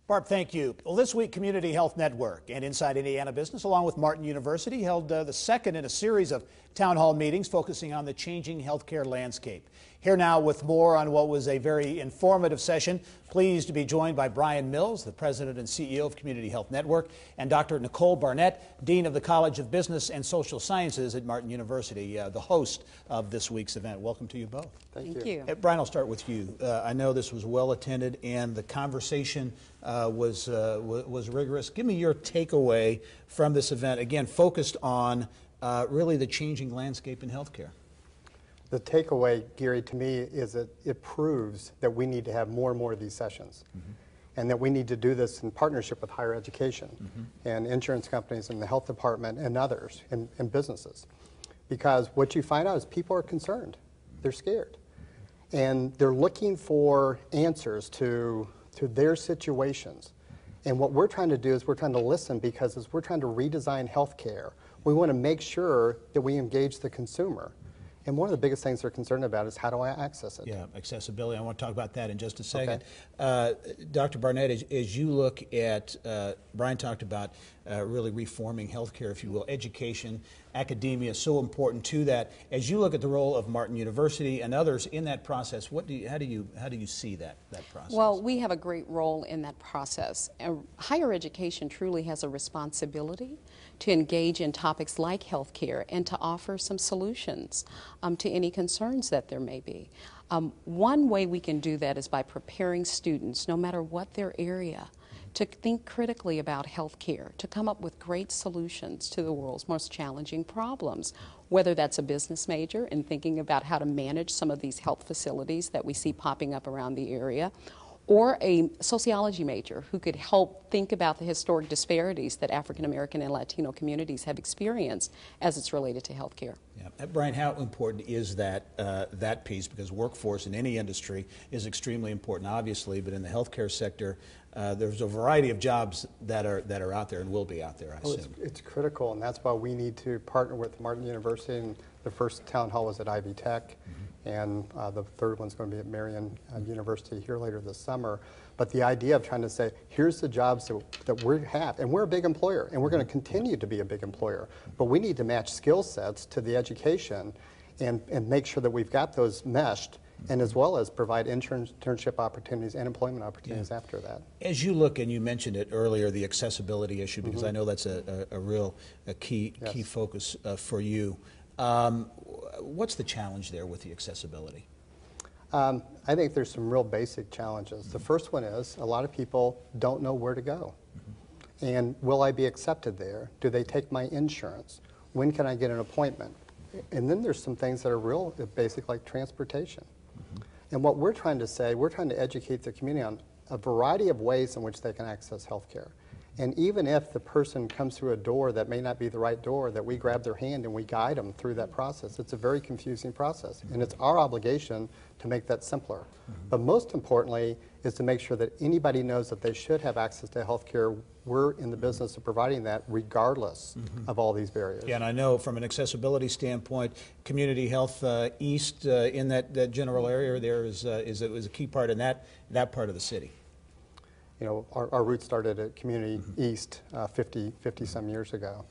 Barb, thank you. Well, this week, Community Health Network and Inside Indiana Business, along with Martin University, held the second in a series of town hall meetings focusing on the changing healthcare landscape. Here now with more on what was a very informative session. Pleased to be joined by BRYAN Mills, the President and CEO of Community Health Network, and Dr. NICOLE BARNETT, Dean of the College of Business and Social Sciences at Martin University, the host of this week's event. Welcome to you both. Thank you. BRYAN, I'll start with you. I know this was well attended and the conversation was rigorous. Give me your takeaway from this event, again, focused on really the changing landscape in healthcare. The takeaway, Gary, to me is that it proves that we need to have more and more of these sessions, and that we need to do this in partnership with higher education and insurance companies and the health department and others and businesses. Because what you find out is people are concerned. They're scared. And they're looking for answers to their situations. And what we're trying to do is we're trying to listen, because as we're trying to redesign healthcare, we want to make sure that we engage the consumer. And one of the biggest things they're concerned about is, how do I access it? Yeah, accessibility. I want to talk about that in just a second. Okay. Dr. Barnett, as you look at, BRYAN talked about really reforming healthcare, if you will, education, academia, so important to that. As you look at the role of Martin University and others in that process, how do you see that process? Well, we have a great role in that process. Higher education truly has a responsibility to engage in topics like healthcare and to offer some solutions to any concerns that there may be. One way we can do that is by preparing students, no matter what their area, to think critically about healthcare, to come up with great solutions to the world's most challenging problems, whether that's a business major in thinking about how to manage some of these health facilities that we see popping up around the area, or a sociology major who could help think about the historic disparities that African American and Latino communities have experienced as it's related to healthcare. Yeah. BRYAN, how important is that piece? Because workforce in any industry is extremely important, obviously, but in the healthcare sector, there's a variety of jobs that are out there and will be out there, I assume. It's critical, and that's why we need to partner with Martin University. And the first town hall was at Ivy Tech. And the third one's going to be at Marion University here later this summer. But the idea of trying to say, here's the jobs that we have, and we're a big employer, and we're going to continue to be a big employer, but we need to match skill sets to the education and make sure that we've got those meshed, and as well as provide internship opportunities and employment opportunities after that. As you look, and you mentioned it earlier, the accessibility issue, because I know that's a real key focus for you. What's the challenge there with the accessibility? I think there's some real basic challenges. The first one is a lot of people don't know where to go. And will I be accepted there? Do they take my insurance? When can I get an appointment? And then there's some things that are real basic, like transportation. And what we're trying to say, we're trying to educate the community on a variety of ways in which they can access health care. And even if the person comes through a door that may not be the right door, that we grab their hand and we guide them through that process. It's a very confusing process, and it's our obligation to make that simpler. But most importantly is to make sure that anybody knows that they should have access to health care. We're in the business of providing that regardless of all these barriers. Yeah, and I know from an accessibility standpoint, Community Health East in that general area there is a key part in that part of the city. You know, our roots started at Community East 50 some years ago.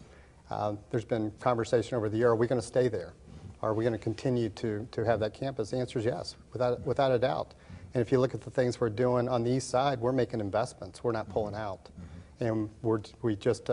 There's been conversation over the year, are we going to stay there? Are we going to continue to have that campus? The answer is yes, without a doubt. And if you look at the things we're doing on the east side, we're making investments. We're not pulling out. And we just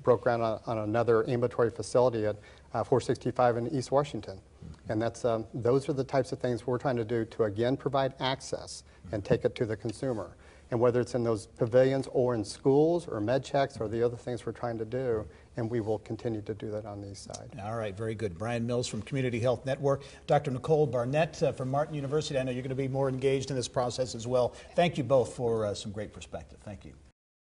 broke ground on another ambulatory facility at 465 in East Washington. And that's those are the types of things we're trying to do to, again, provide access and take it to the consumer. And whether it's in those pavilions or in schools or med checks or the other things we're trying to do, and we will continue to do that on the east side. All right, very good. BRYAN Mills from Community Health Network, Dr. NICOLE BARNETT from Martin University. I know you're going to be more engaged in this process as well. Thank you both for some great perspective. Thank you.